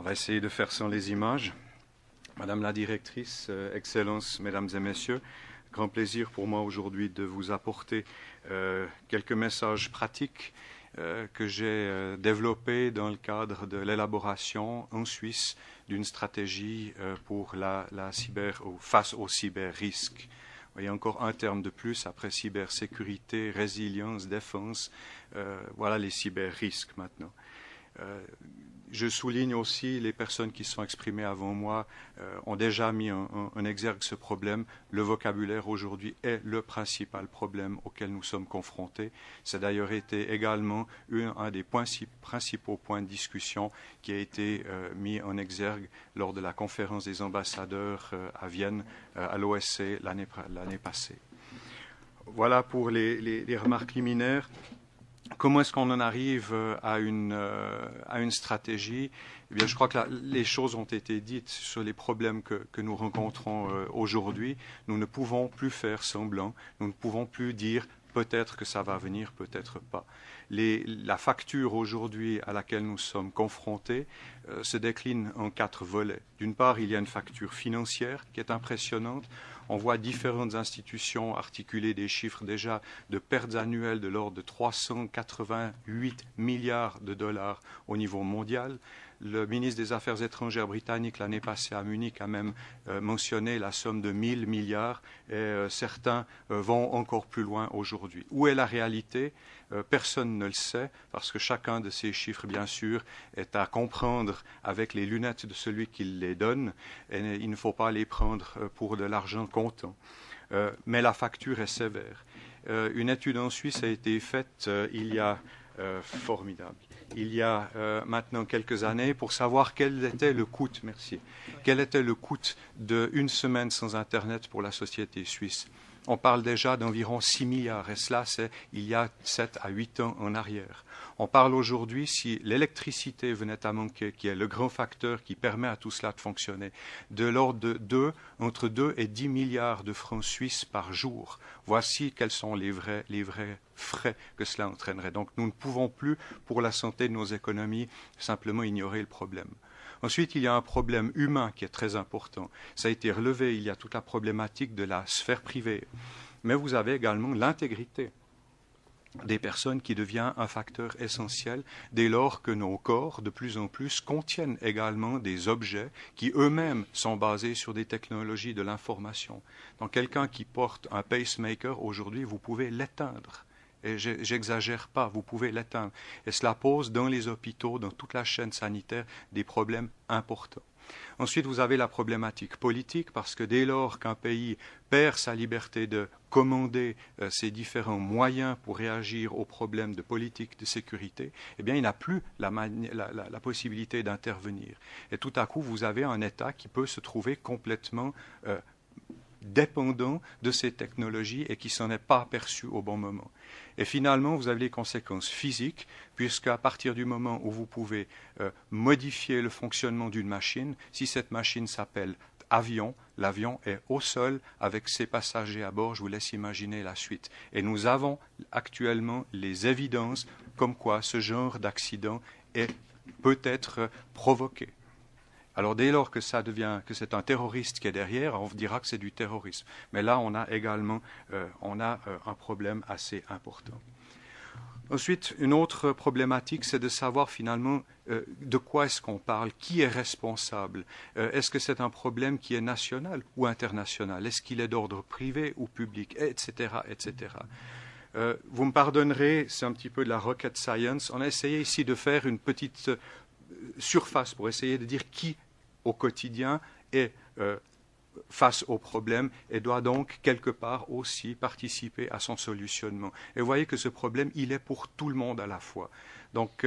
On va essayer de faire sans les images. Madame la directrice, Excellences, Mesdames et Messieurs, grand plaisir pour moi aujourd'hui de vous apporter quelques messages pratiques que j'ai développés dans le cadre de l'élaboration en Suisse d'une stratégie pour face aux cyber-risques. Vous voyez, encore un terme de plus après cybersécurité, résilience, défense. Voilà les cyber-risques maintenant. Je souligne aussi, les personnes qui se sont exprimées avant moi ont déjà mis en exergue ce problème. Le vocabulaire aujourd'hui est le principal problème auquel nous sommes confrontés. Ça a d'ailleurs été également un des principaux points de discussion qui a été mis en exergue lors de la conférence des ambassadeurs à Vienne, à l'OSCE l'année passée. Voilà pour les remarques liminaires. Comment est-ce qu'on en arrive à une stratégie? Eh bien, je crois que les choses ont été dites sur les problèmes que nous rencontrons aujourd'hui. Nous ne pouvons plus faire semblant. Nous ne pouvons plus dire peut-être que ça va venir, peut-être pas. La facture aujourd'hui à laquelle nous sommes confrontés se décline en 4 volets. D'une part, il y a une facture financière qui est impressionnante. On voit différentes institutions articuler des chiffres déjà de pertes annuelles de l'ordre de 388 milliards de dollars au niveau mondial. Le ministre des Affaires étrangères britannique l'année passée à Munich a même mentionné la somme de 1000 milliards et certains vont encore plus loin aujourd'hui. Où est la réalité? Personne ne le sait parce que chacun de ces chiffres, bien sûr, est à comprendre avec les lunettes de celui qui les donne et il ne faut pas les prendre pour de l'argent comptant. Mais la facture est sévère. Une étude en Suisse a été faite il y a maintenant quelques années pour savoir quel était le coût, quel était le coût d'une semaine sans Internet pour la société suisse. On parle déjà d'environ 6 milliards, et cela, c'est il y a 7 à 8 ans en arrière. On parle aujourd'hui, si l'électricité venait à manquer, qui est le grand facteur qui permet à tout cela de fonctionner, de l'ordre de entre 2 et 10 milliards de francs suisses par jour. Voici quels sont les vrais frais que cela entraînerait. Donc nous ne pouvons plus, pour la santé de nos économies, simplement ignorer le problème. Ensuite, il y a un problème humain qui est très important. Ça a été relevé, il y a toute la problématique de la sphère privée. Mais vous avez également l'intégrité des personnes qui devient un facteur essentiel dès lors que nos corps, de plus en plus, contiennent également des objets qui eux-mêmes sont basés sur des technologies de l'information. Donc quelqu'un qui porte un pacemaker, aujourd'hui, vous pouvez l'éteindre. Et j'exagère pas, vous pouvez l'éteindre. Et cela pose dans les hôpitaux, dans toute la chaîne sanitaire, des problèmes importants. Ensuite, vous avez la problématique politique, parce que dès lors qu'un pays perd sa liberté de commander ses différents moyens pour réagir aux problèmes de politique de sécurité, eh bien, il n'a plus la possibilité d'intervenir. Et tout à coup, vous avez un État qui peut se trouver complètement dépendant de ces technologies et qui s'en est pas aperçu au bon moment. Et finalement, vous avez les conséquences physiques, puisqu'à partir du moment où vous pouvez modifier le fonctionnement d'une machine, si cette machine s'appelle avion, l'avion est au sol avec ses passagers à bord, je vous laisse imaginer la suite. Et nous avons actuellement les évidences comme quoi ce genre d'accident peut être provoqué. Alors dès lors que ça devient, que c'est un terroriste qui est derrière, on dira que c'est du terrorisme. Mais là, on a également un problème assez important. Ensuite, une autre problématique, c'est de savoir finalement de quoi est-ce qu'on parle, qui est responsable. Est-ce que c'est un problème qui est national ou international? Est-ce qu'il est d'ordre privé ou public, etc., etc. Vous me pardonnerez, c'est un petit peu de la rocket science. On a essayé ici de faire une petite surface pour essayer de dire qui, au quotidien, est face au problème et doit donc quelque part aussi participer à son solutionnement. Et vous voyez que ce problème, il est pour tout le monde à la fois. Donc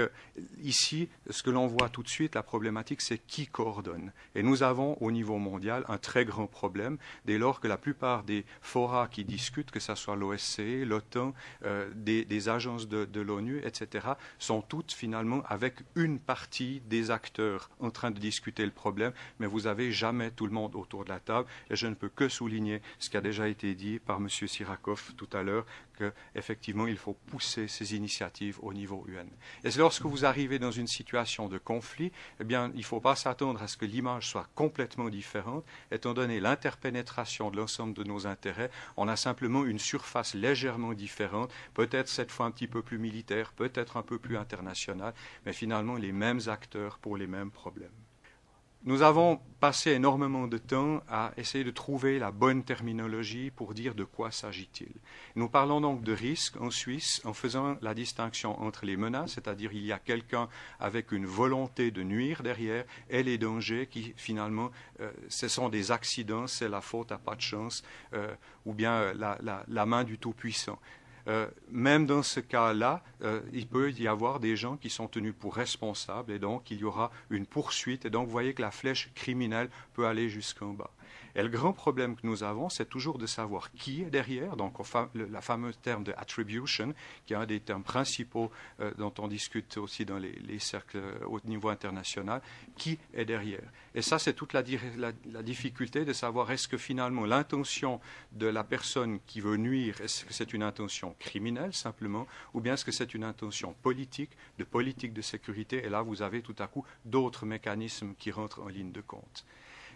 ici, ce que l'on voit tout de suite, la problématique, c'est qui coordonne. Et nous avons au niveau mondial un très grand problème dès lors que la plupart des forats qui discutent, que ce soit l'OSCE, l'OTAN, des agences de l'ONU, etc., sont toutes finalement avec une partie des acteurs en train de discuter le problème, mais vous n'avez jamais tout le monde autour de la table. Et je ne peux que souligner ce qui a déjà été dit par M. Sirakov tout à l'heure, qu'effectivement, il faut pousser ces initiatives au niveau UN. Et lorsque vous arrivez dans une situation de conflit, eh bien, il ne faut pas s'attendre à ce que l'image soit complètement différente, étant donné l'interpénétration de l'ensemble de nos intérêts. On a simplement une surface légèrement différente, peut-être cette fois un petit peu plus militaire, peut-être un peu plus internationale, mais finalement les mêmes acteurs pour les mêmes problèmes. Nous avons passé énormément de temps à essayer de trouver la bonne terminologie pour dire de quoi s'agit-il. Nous parlons donc de risque en Suisse en faisant la distinction entre les menaces, c'est-à-dire il y a quelqu'un avec une volonté de nuire derrière, et les dangers qui finalement, ce sont des accidents, c'est la faute à pas de chance, ou bien la main du Tout-Puissant. Même dans ce cas-là, il peut y avoir des gens qui sont tenus pour responsables et donc il y aura une poursuite. Et donc vous voyez que la flèche criminelle peut aller jusqu'en bas. Et le grand problème que nous avons, c'est toujours de savoir qui est derrière, donc le fameux terme de attribution, qui est un des termes principaux dont on discute aussi dans les cercles au niveau international, qui est derrière. Et ça, c'est toute la difficulté de savoir est-ce que finalement l'intention de la personne qui veut nuire, est-ce que c'est une intention criminelle simplement, ou bien est-ce que c'est une intention politique de sécurité, et là vous avez tout à coup d'autres mécanismes qui rentrent en ligne de compte.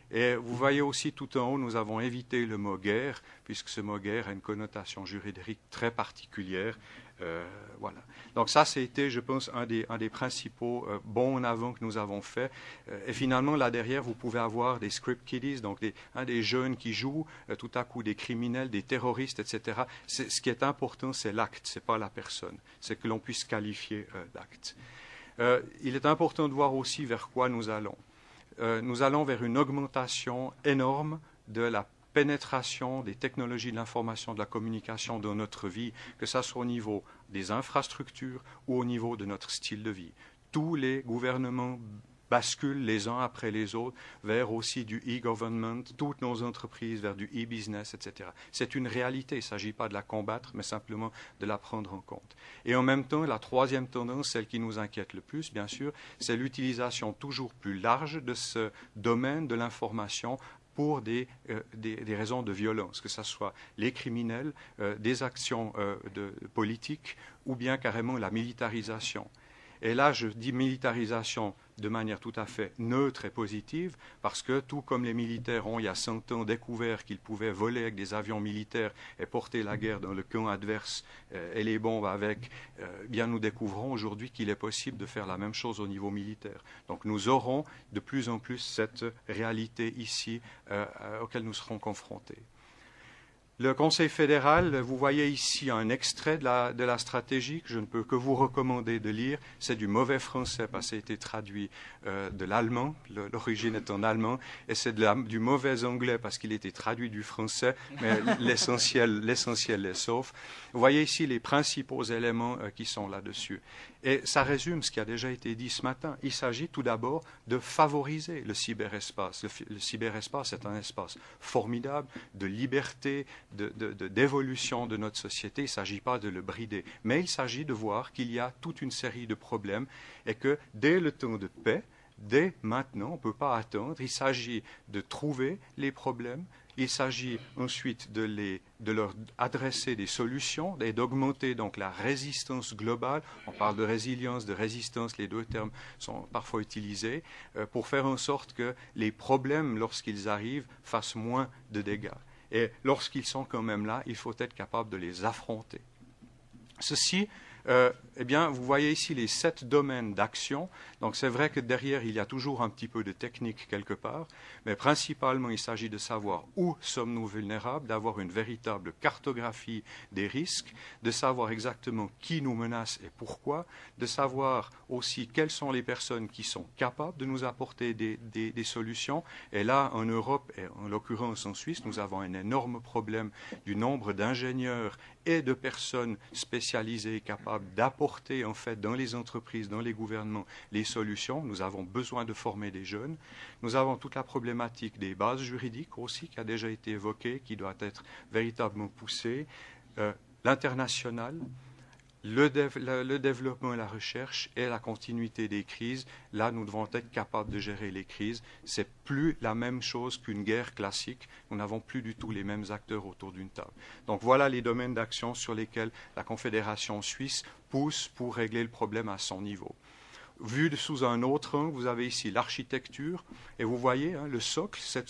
Et vous voyez aussi tout en haut, nous avons évité le mot guerre, puisque ce mot guerre a une connotation juridique très particulière. Voilà. Donc ça, c'était, je pense, un des principaux bons en avant que nous avons fait. Et finalement, là derrière, vous pouvez avoir des script kiddies, donc des jeunes qui jouent, tout à coup des criminels, des terroristes, etc. Ce qui est important, c'est l'acte, ce n'est pas la personne. C'est que l'on puisse qualifier d'acte. Il est important de voir aussi vers quoi nous allons. Nous allons vers une augmentation énorme de la pénétration des technologies de l'information, de la communication dans notre vie, que ce soit au niveau des infrastructures ou au niveau de notre style de vie. Tous les gouvernements basculent les uns après les autres vers aussi du e-government, toutes nos entreprises vers du e-business, etc. C'est une réalité, il ne s'agit pas de la combattre, mais simplement de la prendre en compte. Et en même temps, la troisième tendance, celle qui nous inquiète le plus, bien sûr, c'est l'utilisation toujours plus large de ce domaine de l'information pour des raisons de violence, que ce soit les criminels, des actions politiques ou bien carrément la militarisation. Et là, je dis militarisation de manière tout à fait neutre et positive, parce que tout comme les militaires ont, il y a 100 ans, découvert qu'ils pouvaient voler avec des avions militaires et porter la guerre dans le camp adverse et les bombes avec, bien nous découvrons aujourd'hui qu'il est possible de faire la même chose au niveau militaire. Donc nous aurons de plus en plus cette réalité ici auquel nous serons confrontés. Le Conseil fédéral, vous voyez ici un extrait de la stratégie que je ne peux que vous recommander de lire. C'est du mauvais français parce que ça a été traduit de l'allemand, l'origine est en allemand, et c'est du mauvais anglais parce qu'il a été traduit du français, mais l'essentiel est sauf. Vous voyez ici les principaux éléments qui sont là-dessus. Et ça résume ce qui a déjà été dit ce matin. Il s'agit tout d'abord de favoriser le cyberespace. Le cyberespace est un espace formidable de liberté, d'évolution de notre société. Il ne s'agit pas de le brider, mais il s'agit de voir qu'il y a toute une série de problèmes et que dès le temps de paix, dès maintenant, on ne peut pas attendre, il s'agit de trouver les problèmes, il s'agit ensuite de leur adresser des solutions et d'augmenter donc la résistance globale. On parle de résilience, de résistance, les deux termes sont parfois utilisés, pour faire en sorte que les problèmes, lorsqu'ils arrivent, fassent moins de dégâts. Et lorsqu'ils sont quand même là, il faut être capable de les affronter. Ceci, eh bien, vous voyez ici les 7 domaines d'action. Donc c'est vrai que derrière, il y a toujours un petit peu de technique quelque part, mais principalement, il s'agit de savoir où sommes-nous vulnérables, d'avoir une véritable cartographie des risques, de savoir exactement qui nous menace et pourquoi, de savoir aussi quelles sont les personnes qui sont capables de nous apporter des solutions. Et là, en Europe, et en l'occurrence en Suisse, nous avons un énorme problème du nombre d'ingénieurs et de personnes spécialisées capables d'apporter en fait dans les entreprises, dans les gouvernements, les solutions. Nous avons besoin de former des jeunes. Nous avons toute la problématique des bases juridiques aussi qui a déjà été évoquée, qui doit être véritablement poussée. L'international, le développement et la recherche et la continuité des crises. Là, nous devons être capables de gérer les crises. C'est plus la même chose qu'une guerre classique. Nous n'avons plus du tout les mêmes acteurs autour d'une table. Donc voilà les domaines d'action sur lesquels la Confédération suisse pousse pour régler le problème à son niveau. Vu sous un autre angle, vous avez ici l'architecture, et vous voyez le socle, cette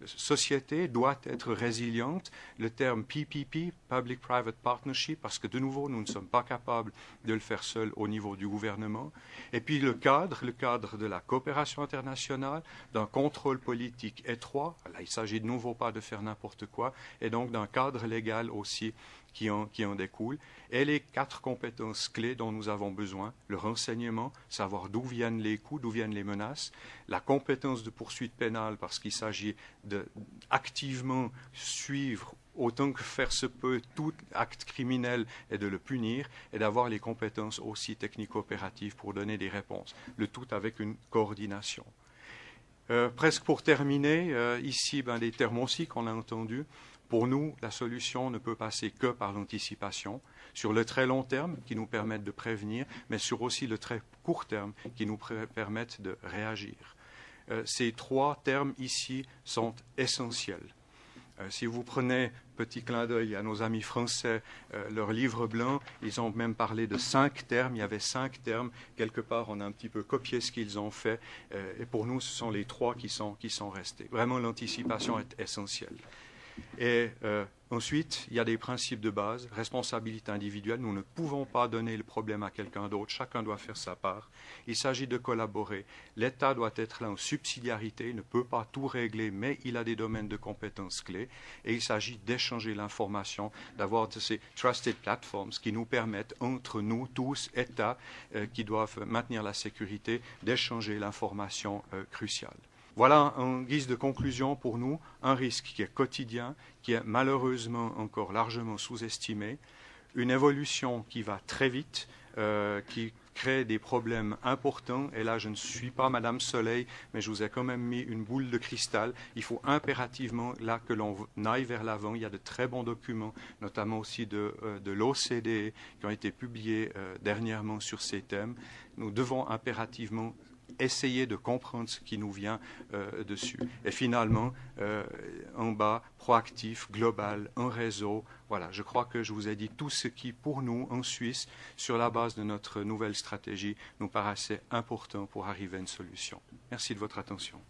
société doit être résiliente. Le terme PPP, Public-Private Partnership, parce que de nouveau, nous ne sommes pas capables de le faire seul au niveau du gouvernement. Et puis le cadre de la coopération internationale, d'un contrôle politique étroit. Là, il ne s'agit de nouveau pas de faire n'importe quoi, et donc d'un cadre légal aussi qui en découlent, et les 4 compétences clés dont nous avons besoin: le renseignement, savoir d'où viennent les coups, d'où viennent les menaces, la compétence de poursuite pénale, parce qu'il s'agit d'activement suivre autant que faire se peut tout acte criminel et de le punir, et d'avoir les compétences aussi technico-opératives pour donner des réponses, le tout avec une coordination. Presque pour terminer, ici, des termes aussi qu'on a entendus. Pour nous, la solution ne peut passer que par l'anticipation, sur le très long terme, qui nous permettent de prévenir, mais sur aussi le très court terme, qui nous permettent de réagir. Ces 3 termes ici sont essentiels. Si vous prenez, petit clin d'œil à nos amis français, leur livre blanc, ils ont même parlé de 5 termes. Il y avait 5 termes. Quelque part, on a un petit peu copié ce qu'ils ont fait. Et pour nous, ce sont les 3 qui sont restés. Vraiment, l'anticipation est essentielle. Et ensuite, il y a des principes de base, responsabilité individuelle. Nous ne pouvons pas donner le problème à quelqu'un d'autre. Chacun doit faire sa part. Il s'agit de collaborer. L'État doit être là en subsidiarité. Il ne peut pas tout régler, mais il a des domaines de compétences clés. Et il s'agit d'échanger l'information, d'avoir de ces trusted platforms qui nous permettent, entre nous tous, États qui doivent maintenir la sécurité, d'échanger l'information cruciale. Voilà, en guise de conclusion pour nous, un risque qui est quotidien, qui est malheureusement encore largement sous-estimé, une évolution qui va très vite, qui crée des problèmes importants. Et là, je ne suis pas Madame Soleil, mais je vous ai quand même mis une boule de cristal. Il faut impérativement là que l'on aille vers l'avant. Il y a de très bons documents, notamment aussi de l'OCDE, qui ont été publiés dernièrement sur ces thèmes. Nous devons impérativement essayer de comprendre ce qui nous vient dessus. Et finalement, en bas, proactif, global, un réseau. Voilà, je crois que je vous ai dit tout ce qui, pour nous, en Suisse, sur la base de notre nouvelle stratégie, nous paraissait important pour arriver à une solution. Merci de votre attention.